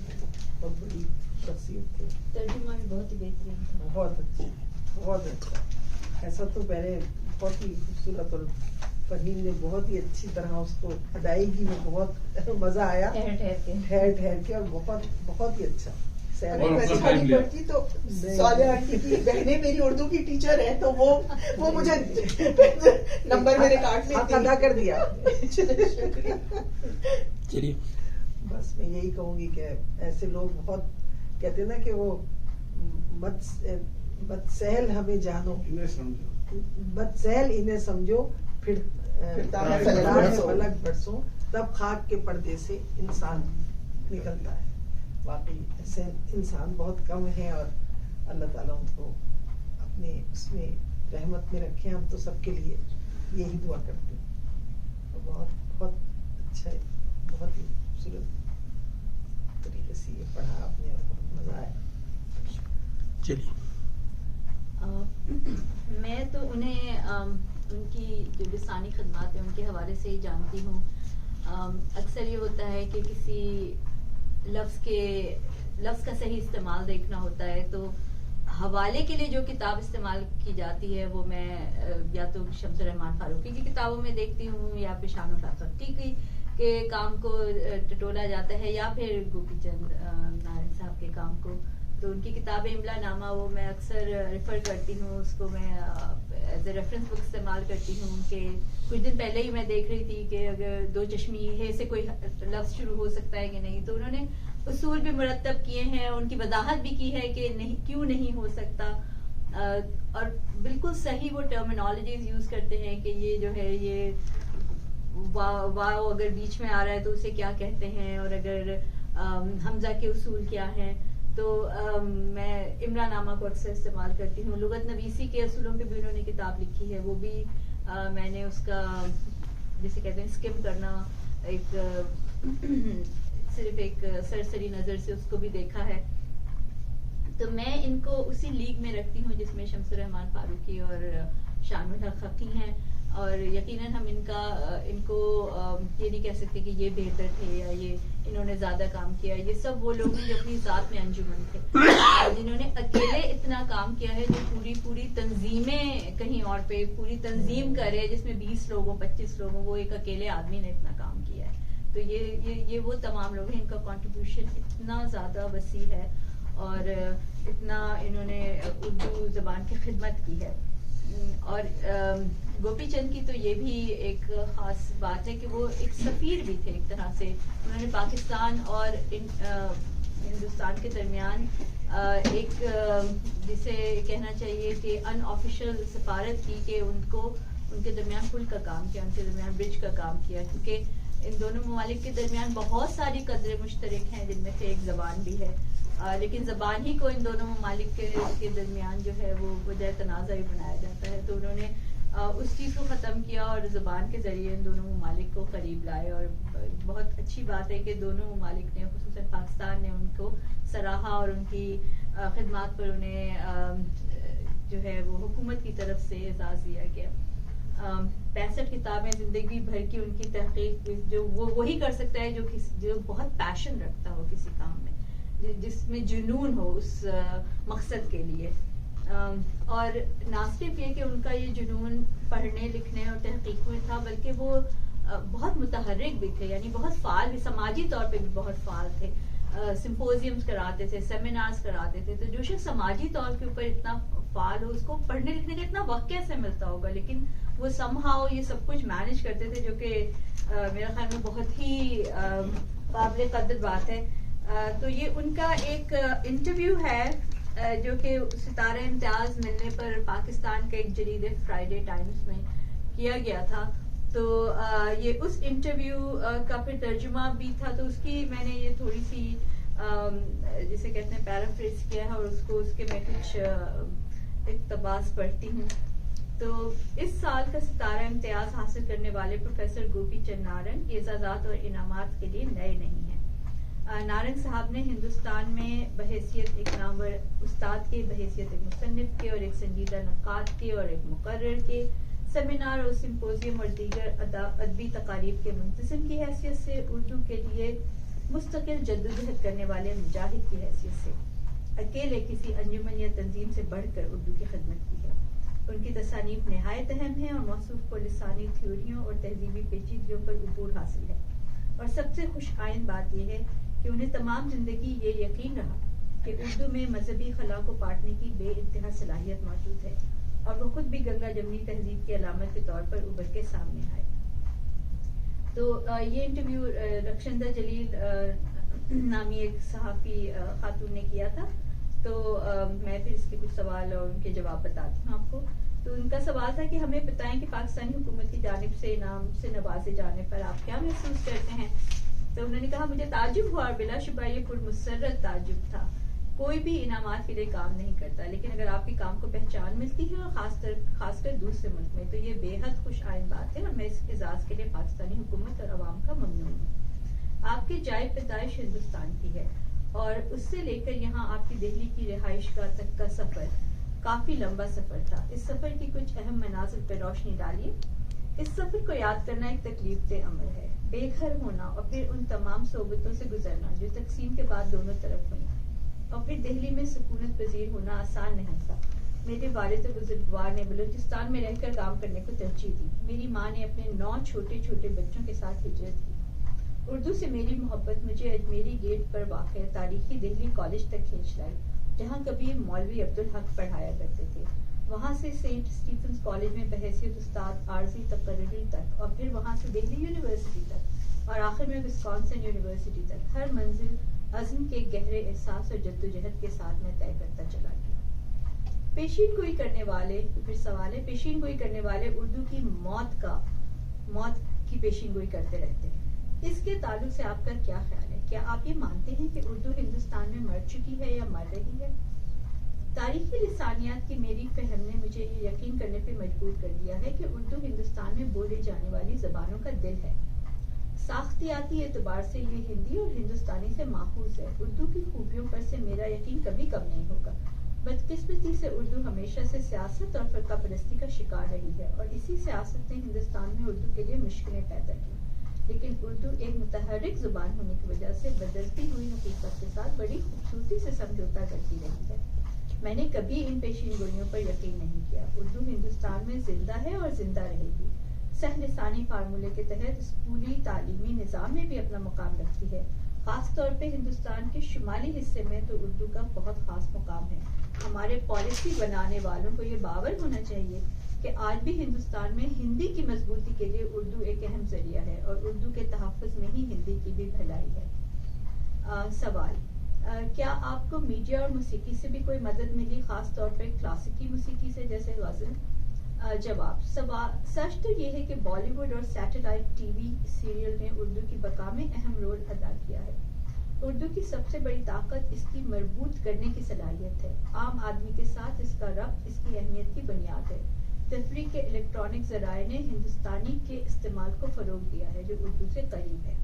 بہت بڑی شخصیت تھی، ترجمہ بھی بہت ہی بہترین تھا، بہت اچھا، بہت اچھا۔ ایسا تو پہلے بہت ہی خوبصورت، اور فرحین نے بہت ہی اچھی طرح اس کو ادائیگی میں بہت مزہ آیا، ٹھہر کے، اور بہت بہت ہی اچھا۔ اچھا نہیں پڑھتی تو صالحہ آنٹی کی بہنیں میری اردو کی ٹیچر ہیں، تو وہ مجھے نمبر میرے کاٹ لیتی ادا کر دیا۔ چلیے، بس میں یہی کہوں گی کہ ایسے لوگ بہت کہتے ہیں نا کہ وہ مت سہل ہمیں جانو، مت سہل انہیں سمجھو، پھر فلک برسوں، تب خاک کے پردے سے انسان نکلتا ہے۔ واقعی ایسے انسان بہت کم ہیں، اور اللہ تعالیٰ ان کو اپنے اس میں رحمت میں رکھے۔ ہم تو سب کے لیے یہی دعا کرتے ہیں۔ بہت بہت اچھا ہے، بہت ہی خوبصورت طریقے سے یہ پڑھا آپ نے، اور بہت مزہ آیا۔ چلیے، میں تو انہیں ان کی جو لسانی خدمات ہیں ان کے حوالے سے ہی جانتی ہوں۔ اکثر یہ ہوتا ہے کہ کسی لفظ کا صحیح استعمال دیکھنا ہوتا ہے، تو حوالے کے لیے جو کتاب استعمال کی جاتی ہے وہ میں یا تو شمس الرحمان فاروقی کی کتابوں میں دیکھتی ہوں، یا پھر شان و طاقتی کے کام کو ٹٹولا جاتا ہے، یا پھر گوپی چند نارنگ صاحب کے کام کو۔ تو ان کی کتاب املا نامہ وہ میں اکثر ریفر کرتی ہوں، اس کو میں ایز اے ریفرنس بک استعمال کرتی ہوں۔ کہ کچھ دن پہلے ہی میں دیکھ رہی تھی کہ اگر دو چشمی ہے سے کوئی لفظ شروع ہو سکتا ہے کہ نہیں، تو انہوں نے اصول بھی مرتب کیے ہیں، ان کی وضاحت بھی کی ہے کہ نہیں، کیوں نہیں ہو سکتا، اور بالکل صحیح وہ ٹرمینالوجیز یوز کرتے ہیں کہ یہ جو ہے یہ واو اگر بیچ میں آ رہا ہے تو اسے کیا کہتے ہیں، اور اگر حمزہ کے اصول کیا ہیں. تو میں امرا نامہ کو اکثر استعمال کرتی ہوں. لغت نویسی کے اصولوں پہ بھی انہوں نے کتاب لکھی ہے، وہ بھی میں نے اس کا جسے کہتے ہیں اسکم کرنا، ایک صرف ایک سرسری نظر سے اس کو بھی دیکھا ہے. تو میں ان کو اسی لیگ میں رکھتی ہوں جس میں شمس الرحمان فاروقی اور شان الحق حقی ہیں، اور یقیناً ہم ان کو یہ نہیں کہہ سکتے کہ یہ بہتر تھے یا یہ انہوں نے زیادہ کام کیا. یہ سب وہ لوگ ہیں جو اپنی ذات میں انجمن تھے، جنہوں نے اکیلے اتنا کام کیا ہے، جو پوری تنظیمیں کہیں اور پہ پوری تنظیم کرے جس میں 20 لوگوں 25 لوگوں، وہ ایک اکیلے آدمی نے اتنا کام کیا ہے. تو یہ وہ تمام لوگ ہیں، ان کا کنٹریبیوشن اتنا زیادہ وسیع ہے اور اتنا انہوں نے اردو زبان کی خدمت کی ہے. اور گوپی چند کی تو یہ بھی ایک خاص بات ہے کہ وہ ایک سفیر بھی تھے ایک طرح سے. انہوں نے پاکستان اور ہندوستان کے درمیان ایک جسے کہنا چاہیے کہ ان آفیشیل سفارت کی، کہ ان کے درمیان پل کا کام کیا، ان کے درمیان برج کا کام کیا، کیونکہ ان دونوں ممالک کے درمیان بہت ساری قدریں مشترک ہیں، جن میں سے ایک زبان بھی ہے. لیکن زبان ہی کو ان دونوں ممالک کے درمیان جو ہے وہ وجہ تنازع ہی بنایا جاتا ہے. تو انہوں نے اس چیز کو ختم کیا اور زبان کے ذریعے ان دونوں ممالک کو قریب لائے. اور بہت اچھی بات ہے کہ دونوں ممالک نے، خصوصاً پاکستان نے، ان کو سراہا اور ان کی خدمات پر انہیں جو ہے وہ حکومت کی طرف سے اعزاز دیا گیا. 65 کتابیں، زندگی بھر کی ان کی تحقیق، جو وہ وہی کر سکتا ہے جو بہت پیشن رکھتا ہو کسی کام میں، جس میں جنون ہو اس مقصد کے لیے. اور نہ صرف یہ کہ ان کا یہ جنون پڑھنے لکھنے اور تحقیق میں تھا، بلکہ وہ بہت متحرک بھی تھے، یعنی بہت فعال بھی، سماجی طور پہ بھی بہت فعال تھے. سمپوزیمز کراتے تھے، سیمینارز کراتے تھے. تو جو شخص سماجی طور کے اوپر اتنا فعال ہو، اس کو پڑھنے لکھنے کا اتنا وقت کیسے ملتا ہوگا؟ لیکن وہ سم ہاؤ یہ سب کچھ مینج کرتے تھے، جو کہ میرے خیال میں بہت ہی قابل قدر بات ہے. تو یہ ان کا ایک انٹرویو ہے جو کہ ستارہ امتیاز ملنے پر پاکستان کے ایک جریدے فرائیڈے ٹائمز میں کیا گیا تھا. تو یہ اس انٹرویو کا پھر ترجمہ بھی تھا. تو اس کی میں نے یہ تھوڑی سی جسے کہتے ہیں پیرافریز کیا ہے، اور اس کے میں کچھ اقتباس پڑھتی ہوں. تو اس سال کا ستارہ امتیاز حاصل کرنے والے پروفیسر گوپی چند نارنگ یہ اعزازات اور انعامات کے لیے نئے نہیں ہیں. نارنگ صاحب نے ہندوستان میں بحیثیت ایک نامور استاد کے، بحیثیت ایک مصنف کے، اور ایک سنجیدہ نقاد کے، اور ایک مقرر کے، سیمینار اور سمپوزیم اور دیگر ادبی تقاریب کے منتظم کی حیثیت سے، اردو کے لیے مستقل جدوجہد کرنے والے مجاہد کی حیثیت سے، اکیلے کسی انجمن یا تنظیم سے بڑھ کر اردو کی خدمت کی ہے. ان کی تصانیف نہایت اہم ہیں اور موصوف کو لسانی تھیوریوں اور تہذیبی پیچیدگیوں پر عبور حاصل ہے. اور سب سے خوش آئند بات یہ ہے کہ انہیں تمام زندگی یہ یقین رہا کہ اردو میں مذہبی خلا کو پاٹنے کی بے انتہا صلاحیت موجود ہے، اور وہ خود بھی گنگا جمنی تہذیب کی علامت کے طور پر ابھر کے سامنے آئے. تو یہ انٹرویو رخشندہ جلیل نامی ایک صحافی خاتون نے کیا تھا. تو میں پھر اس کے کچھ سوال اور ان کے جواب بتاتی ہوں آپ کو. تو ان کا سوال تھا کہ ہمیں بتائیں کہ پاکستانی حکومت کی جانب سے انعام سے نوازے جانے پر آپ کیا محسوس کرتے ہیں؟ تو انہوں نے کہا مجھے تعجب ہوا اور بلا شبہ یہ پرمسرت تعجب تھا. کوئی بھی انعامات کے لیے کام نہیں کرتا، لیکن اگر آپ کے کام کو پہچان ملتی ہے اور خاص کر دوسرے ملک میں، تو یہ بے حد خوش آئند بات ہے، اور میں اس اعزاز کے لیے پاکستانی حکومت اور عوام کا ممنون ہوں. آپ کی جائے پیدائش ہندوستان کی ہے، اور اس سے لے کر یہاں آپ کی دہلی کی رہائش گاہ تک کا سفر کافی لمبا سفر تھا. اس سفر کی کچھ اہم مناظر پر روشنی ڈالیے. اس سفر کو یاد کرنا ایک تکلیف دہ عمل ہے. بے گھر ہونا اور پھر ان تمام صحبتوں سے گزرنا جو تقسیم کے بعد دونوں طرف ہوئی، اور پھر دہلی میں سکونت پذیر ہونا آسان نہیں تھا. میرے والد بزرگوار نے بلوچستان میں رہ کر کام کرنے کو ترجیح دی. میری ماں نے اپنے 9 چھوٹے چھوٹے بچوں کے ساتھ ہجرت کی. اردو سے میری محبت مجھے اجمیری گیٹ پر واقع تاریخی دہلی کالج تک کھینچ لائی، جہاں کبھی مولوی عبدالحق پڑھایا کرتے تھے. وہاں سے سینٹ اسٹیفنز کالج میں بحیثیت استاد عارضی تقرری تک، اور پھر وہاں سے دہلی یونیورسٹی تک، اور آخر میں وسکانسن یونیورسٹی تک. ہر منزل عزم کے گہرے احساس اور جدوجہد کے ساتھ میں طے کرتا چلا گیا. پیشین گوئی کرنے والے، پھر سوال ہے، پیشین گوئی کرنے والے اردو کی موت کی پیشین گوئی کرتے رہتے ہیں، اس کے تعلق سے آپ کا کیا خیال ہے؟ کیا آپ یہ مانتے ہیں کہ اردو ہندوستان میں مر چکی ہے یا مر رہی ہے؟ تاریخی لسانیات کی میری فہم نے مجھے یہ یقین کرنے پہ مجبور کر دیا ہے کہ اردو ہندوستان میں بولے جانے والی زبانوں کا دل ہے. ساختیاتی اعتبار سے یہ ہندی اور ہندوستانی سے ماخوذ ہے. اردو کی خوبیوں پر سے میرا یقین کبھی کم نہیں ہوگا. بدقسمتی سے اردو ہمیشہ سے سیاست اور فرقہ پرستی کا شکار رہی ہے اور اسی سیاست نے ہندوستان میں اردو کے لیے مشکلیں پیدا کی. لیکن اردو ایک متحرک زبان ہونے کی وجہ سے بدلتی ہوئی حقیقت کے ساتھ بڑی خوبصورتی سے سمجھوتا کرتی رہی ہے. میں نے کبھی ان پیشین گوئیوں پر یقین نہیں کیا. اردو ہندوستان میں زندہ ہے اور زندہ رہے گی. سہ لسانی فارمولے کے تحت اسکولی تعلیمی نظام میں بھی اپنا مقام رکھتی ہے. خاص طور پہ ہندوستان کے شمالی حصے میں تو اردو کا بہت خاص مقام ہے. ہمارے پالیسی بنانے والوں کو یہ باور ہونا چاہیے کہ آج بھی ہندوستان میں ہندی کی مضبوطی کے لیے اردو ایک اہم ذریعہ ہے اور اردو کے تحفظ میں ہی ہندی کی بھی بھلائی ہے. سوال: کیا آپ کو میڈیا اور موسیقی سے بھی کوئی مدد ملی، خاص طور پہ کلاسیکی موسیقی سے جیسے غزل؟ جواب: سچ تو یہ ہے کہ بالی ووڈ اور سیٹلائٹ ٹی وی سیریل نے اردو کی بقا میں اہم رول ادا کیا ہے. اردو کی سب سے بڑی طاقت اس کی مربوط کرنے کی صلاحیت ہے. عام آدمی کے ساتھ اس کا ربط اس کی اہمیت کی بنیاد ہے. تفریح کے الیکٹرانک ذرائع نے ہندوستانی کے استعمال کو فروغ دیا ہے جو اردو سے قریب ہے.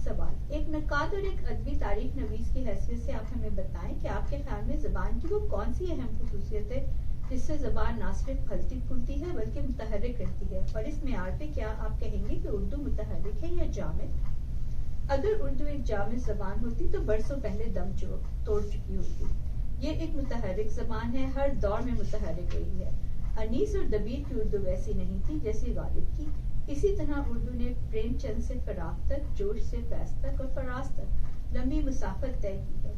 سوال: ایک نقاد اور ایک ادبی تاریخ نویس کی حیثیت سے آپ ہمیں بتائیں کہ آپ کے خیال میں زبان کی وہ کون سی اہم خصوصیت ہے جس سے زبان نہ صرف پھلتی پھولتی ہے بلکہ متحرک رہتی ہے، اور اس معیار پہ کیا آپ کہیں گے کہ اردو متحرک ہے یا جامد؟ اگر اردو ایک جامد زبان ہوتی تو برسوں پہلے دم توڑ چکی ہوتی. یہ ایک متحرک زبان ہے، ہر دور میں متحرک رہی ہے. انیس اور دبیر کی اردو ویسی نہیں تھی جیسی غالب کی. اسی طرح اردو نے پریم چند سے فراق تک، جوش سے فیض تک اور فراز تک لمبی مسافت طے کی ہے.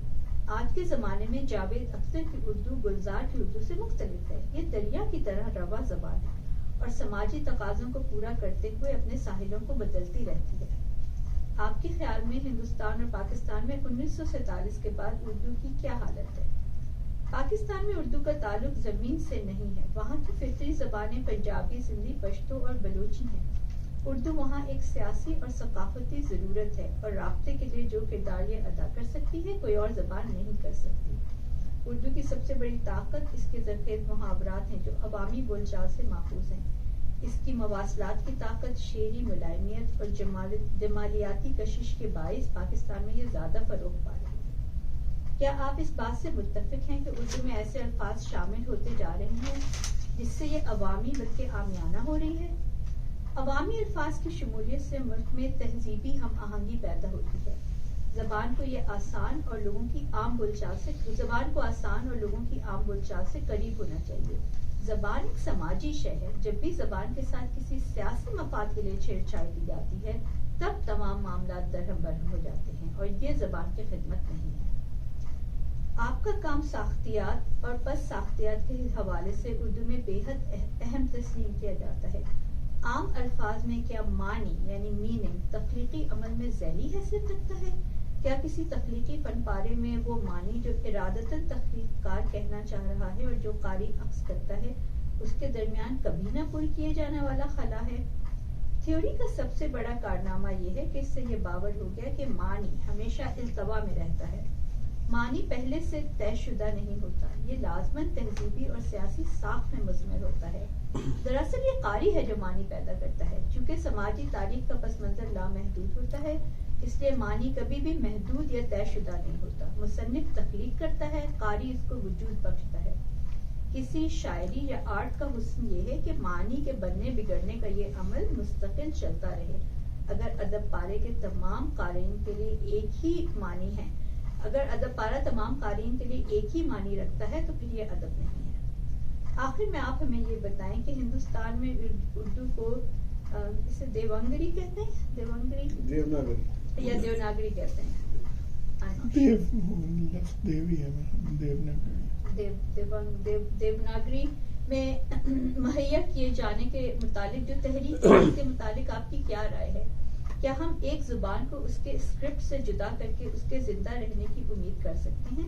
آج کے زمانے میں جاوید اختر کی اردو گلزار کی اردو سے مختلف ہے. یہ دریا کی طرح رواں زبان ہے اور سماجی تقاضوں کو پورا کرتے ہوئے اپنے ساحلوں کو بدلتی رہتی ہے. آپ کے خیال میں ہندوستان اور پاکستان میں 1947 کے بعد اردو کی کیا حالت ہے؟ پاکستان میں اردو کا تعلق زمین سے نہیں ہے. وہاں کی فطری زبانیں پنجابی، سندھی، پشتو اور بلوچی ہیں. اردو وہاں ایک سیاسی اور ثقافتی ضرورت ہے اور رابطے کے لیے جو کردار یہ ادا کر سکتی ہے کوئی اور زبان نہیں کر سکتی. اردو کی سب سے بڑی طاقت اس کے زرخیز محاورات ہیں جو عوامی بول چال سے ماخوذ ہیں. اس کی مواصلات کی طاقت، شعری ملائمیت اور جمالیاتی کشش کے باعث پاکستان میں یہ زیادہ فروغ پا رہی ہے. کیا آپ اس بات سے متفق ہیں کہ اردو میں ایسے الفاظ شامل ہوتے جا رہے ہیں جس سے یہ عوامی بلکہ عامیانہ ہو رہی ہے؟ عوامی الفاظ کی شمولیت سے ملک میں تہذیبی ہم آہنگی پیدا ہوتی ہے. زبان کو آسان اور لوگوں کی عام بول چال سے قریب ہونا چاہیے. زبان ایک سماجی شے ہے. جب بھی زبان کے ساتھ کسی سیاسی مفاد کے لیے چھیڑ چھاڑ کی جاتی ہے تب تمام معاملات درہم برہم ہو جاتے ہیں اور یہ زبان کی خدمت نہیں ہے. آپ کا کام ساختیات اور پس ساختیات کے حوالے سے اردو میں بے حد اہم تسلیم کیا جاتا ہے. عام الفاظ میں کیا معنی یعنی میننگ تخلیقی عمل میں ذیلی حیثیت رکھتا ہے؟ کیا کسی تخلیقی فن پارے میں وہ معنی جو ارادتاً تخلیق کار کہنا چاہ رہا ہے اور جو قاری عکس کرتا ہے اس کے درمیان کبھی نہ پور کیے جانے والا خلا ہے؟ تھیوری کا سب سے بڑا کارنامہ یہ ہے کہ اس سے یہ باور ہو گیا کہ معنی ہمیشہ التوا میں رہتا ہے. معنی پہلے سے طے شدہ نہیں ہوتا. یہ لازماً تہذیبی اور سیاسی ساخت میں مضمر ہوتا ہے. دراصل یہ قاری ہے جو معنی پیدا کرتا ہے. چونکہ سماجی تاریخ کا پس منظر لامحدود ہوتا ہے اس لیے معنی کبھی بھی محدود یا طے شدہ نہیں ہوتا. مصنف تخلیق کرتا ہے، قاری اس کو وجود بخشتا ہے. کسی شاعری یا آرٹ کا حسن یہ ہے کہ معنی کے بننے بگڑنے کا یہ عمل مستقل چلتا رہے. اگر ادب پارے کے تمام قارئین کے لیے ایک ہی معنی ہے، اگر ادب پارہ تمام قارئین کے لیے ایک ہی معنی رکھتا ہے تو پھر یہ ادب نہیں ہے. آخر میں آپ ہمیں یہ بتائیں کہ ہندوستان میں اردو کو اسے دیونگری کہتے ہیں، دیونگری یا دیوناگری کہتے ہیں. دیوناگری میں مہیا کیے جانے کے متعلق جو تحریک ہے اس کے متعلق آپ کی کیا رائے ہے؟ کیا ہم ایک زبان کو اس کے اسکرپٹ سے جدا کر کے اس کے زندہ رہنے کی امید کر سکتے ہیں؟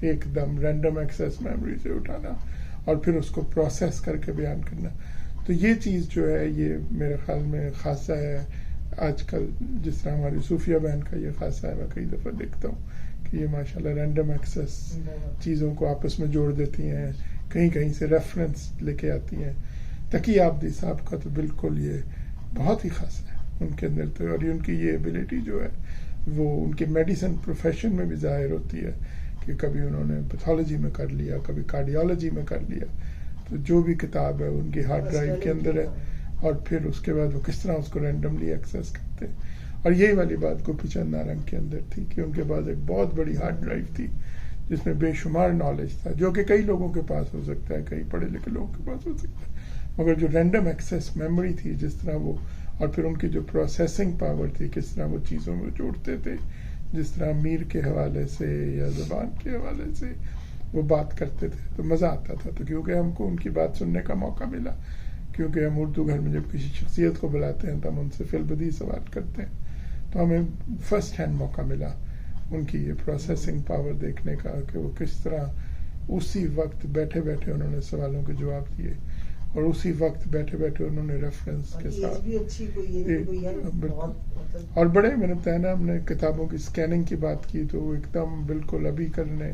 ایک دم رینڈم ایکسیس میموری سے اٹھانا اور پھر اس کو پروسیس کر کے بیان کرنا. تو یہ چیز جو ہے یہ میرے خیال میں خاصہ ہے آج کل. جس طرح ہماری صوفیہ بہن کا یہ خاصہ ہے, میں کئی دفعہ دیکھتا ہوں کہ یہ ماشاءاللہ رینڈم ایکسیس چیزوں کو آپس میں جوڑ دیتی ہیں, کہیں کہیں سے ریفرنس لے کے آتی ہیں. تقی آبدی صاحب کا تو بالکل یہ بہت ہی خاص ہے ان کے اندر تو, اور ان کی یہ ایبلٹی جو ہے وہ ان کے میڈیسن پروفیشن میں بھی ظاہر ہوتی ہے کہ کبھی انہوں نے پیتھولوجی میں کر لیا, کبھی کارڈیالوجی میں کر لیا. تو جو بھی کتاب ہے ان کی ہارڈ ڈرائیو کے اندر ہے, اور پھر اس کے بعد وہ کس طرح اس کو رینڈملی ایکسیس کرتے ہیں. اور یہی والی بات گوپی چند نارنگ کے اندر تھی کہ ان کے پاس ایک بہت بڑی ہارڈ ڈرائیو تھی جس میں بے شمار نالج تھا, جو کہ کئی لوگوں کے پاس ہو سکتا ہے, کئی پڑھے لکھے لوگوں کے پاس ہو سکتا ہے, مگر جو رینڈم ایکسیس میموری تھی جس طرح وہ, اور پھر ان کی جو پروسیسنگ پاور تھی, کس طرح وہ چیزوں میں جوڑتے تھے, جس طرح میر کے حوالے سے یا زبان کے حوالے سے وہ بات کرتے تھے تو مزہ آتا تھا. تو کیونکہ ہم کو ان کی بات سننے کا موقع ملا, کیونکہ ہم اردو گھر میں جب کسی شخصیت کو بلاتے ہیں تو ہم ان سے فی البدیہہ سوال کرتے ہیں, تو ہمیں فرسٹ ہینڈ موقع ملا ان کی یہ پروسیسنگ پاور دیکھنے کا کہ وہ کس طرح اسی وقت بیٹھے بیٹھے انہوں نے سوالوں کے جواب دیے, اور اسی وقت بیٹھے بیٹھے انہوں نے ریفرنس کے ساتھ. اور بڑے میں نے بتایا نا, ہم نے کتابوں کی اسکیننگ کی بات کی تو وہ ایک دم بالکل ابھی کرنے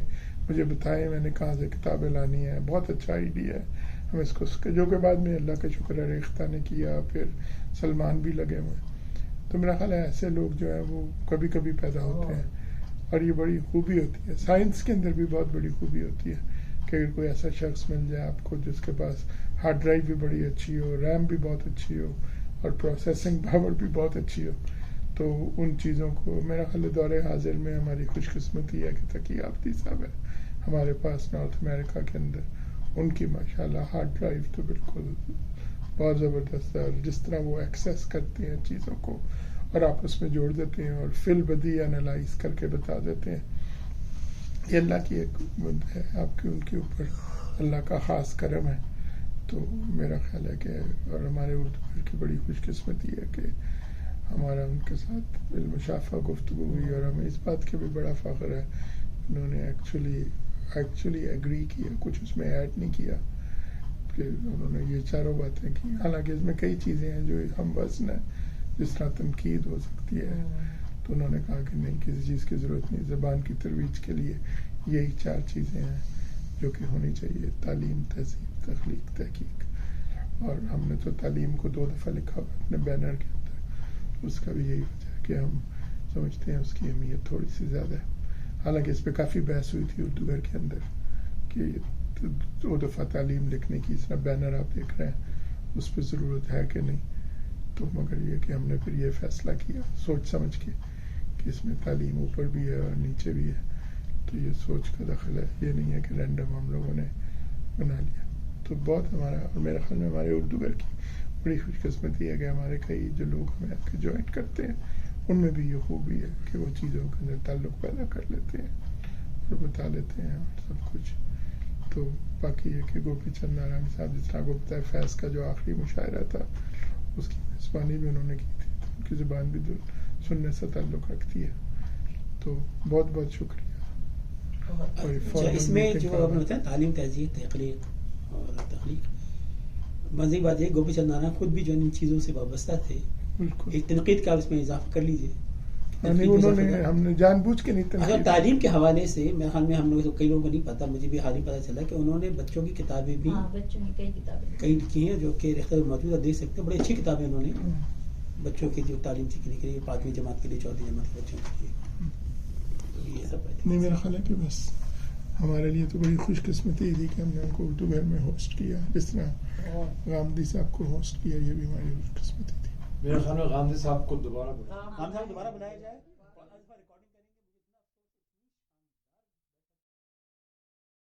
مجھے بتائے میں نے کہاں سے کتابیں لانی ہے, بہت اچھا آئیڈیا ہے, ہم اس کو, جو کہ بعد میں اللہ کا شکر ہے ریختہ نے کیا, پھر سلمان بھی لگے ہوئے. تو میرا خیال ہے ایسے لوگ جو ہیں وہ کبھی کبھی پیدا ہوتے ہیں, اور یہ بڑی خوبی ہوتی ہے. سائنس کے اندر بھی بہت بڑی خوبی ہوتی ہے کہ اگر کوئی ایسا شخص مل جائے آپ کو جس کے پاس ہارڈ ڈرائیو بھی بڑی اچھی ہو, ریم بھی بہت اچھی ہو, اور پروسیسنگ پاور بھی بہت اچھی ہو, تو ان چیزوں کو میرا خیال دور حاضر میں ہماری خوش قسمتی ہے کہ تقی آبدی صاحب ہے ہمارے پاس نارتھ امریکہ کے اندر. ان کی ماشاءاللہ ہارڈ ڈرائیو تو بالکل بہت زبردست ہے, اور جس طرح وہ ایکسیس کرتے ہیں چیزوں کو اور آپس میں جوڑ دیتے ہیں اور فی البدیہہ انالائز کر کے بتا دیتے ہیں. یہ اللہ کی ایک ہے, آپ کی ان کے اوپر اللہ کا خاص کرم ہے. تو میرا خیال ہے کہ, اور ہمارے اردو کی بڑی خوش قسمتی ہے کہ ہمارا ان کے ساتھ بالمشافہ گفتگو ہوئی, اور ہمیں اس بات کے بھی بڑا فخر ہے انہوں نے ایکچولی ایگری کیا, کچھ اس میں ایڈ نہیں کیا, کہ انہوں نے یہ چاروں باتیں کی. حالانکہ اس میں کئی چیزیں ہیں جو ہم وزن ہیں, جس طرح تنقید ہو سکتی ہے, تو انہوں نے کہا کہ نہیں, کسی چیز کی ضرورت نہیں, زبان کی ترویج کے لیے یہی 4 چیزیں ہیں جو کہ ہونی چاہیے: تعلیم, تہذیب, تخلیق, تحقیق. اور ہم نے تو تعلیم کو 2 دفعہ لکھا ہوا اپنے بینر کے اندر. اس کا بھی یہی وجہ ہے کہ ہم سمجھتے ہیں اس کی اہمیت تھوڑی سی زیادہ ہے. حالانکہ اس پہ کافی بحث ہوئی تھی اردو گھر کے اندر کہ 2 دفعہ تعلیم لکھنے کی, اس طرح بینر آپ دیکھ رہے ہیں, اس پہ ضرورت ہے کہ نہیں. تو مگر یہ کہ ہم نے پھر یہ فیصلہ کیا سوچ سمجھ کے کہ اس میں تعلیم اوپر بھی ہے اور نیچے بھی ہے. تو یہ سوچ کا دخل ہے, یہ نہیں ہے کہ رینڈم ہم لوگوں نے بنا لیا. تو بہت ہمارا, اور میرے خیال میں ہمارے اردو گھر کی بڑی خوش قسمتی ہے کہ ہمارے کئی جو لوگ ہمیں آ کے جوائن کرتے ہیں ان میں بھی یہ خوبی ہے کہ وہ چیزوں کے اندر تعلق پیدا کر لیتے ہیں اور بتا لیتے ہیں اور سب کچھ. تو باقی یہ کہ گوپی چند نارنگ صاحب, جس طرح کو بتایا, فیض کا جو آخری مشاعرہ تھا اس کی میزبانی بھی انہوں نے کی تھی, تو ان کی زبان بھی سننے سے تعلق رکھتی ہے. تو بہت بہت شکریہ. اس میں جو آپ نے بتایا تعلیم, تہذیب, تحقیق اور تخلیق, مزے بات ہے گوپی چند نارنگ خود بھی جو ان چیزوں سے وابستہ تھے, ایک تنقید کا اس میں اضافہ کر لیجیے. ہم نے جان بوجھ کے نہیں اگر تعلیم کے حوالے سے میرے خیال میں ہم لوگ کئی لوگوں کو نہیں پتا, مجھے بھی حال ہی پتا چلا کہ انہوں نے بچوں کی کتابیں بھی کئی لکھی ہیں جو کہ موجود ہے, دیکھ سکتے ہیں. بڑی اچھی کتابیں انہوں نے بچوں کی جو تعلیم سیکھنے کے لیے, 5ویں جماعت کے لیے, 4ویں جماعت کے بچوں کے لیے. تو یہ سب نہیں, میرا خیال ہے کہ بس ہمارے لیے تو بڑی خوش قسمتی تھی کہ ہم نے ان کو اردو گھر میں ہوسٹ کیا, جس طرح غامدی صاحب کو ہوسٹ کیا, یہ بھی ہماری خوش قسمتی تھی. میرے خیال میں غامدی صاحب کو دوبارہ بلایا جائے.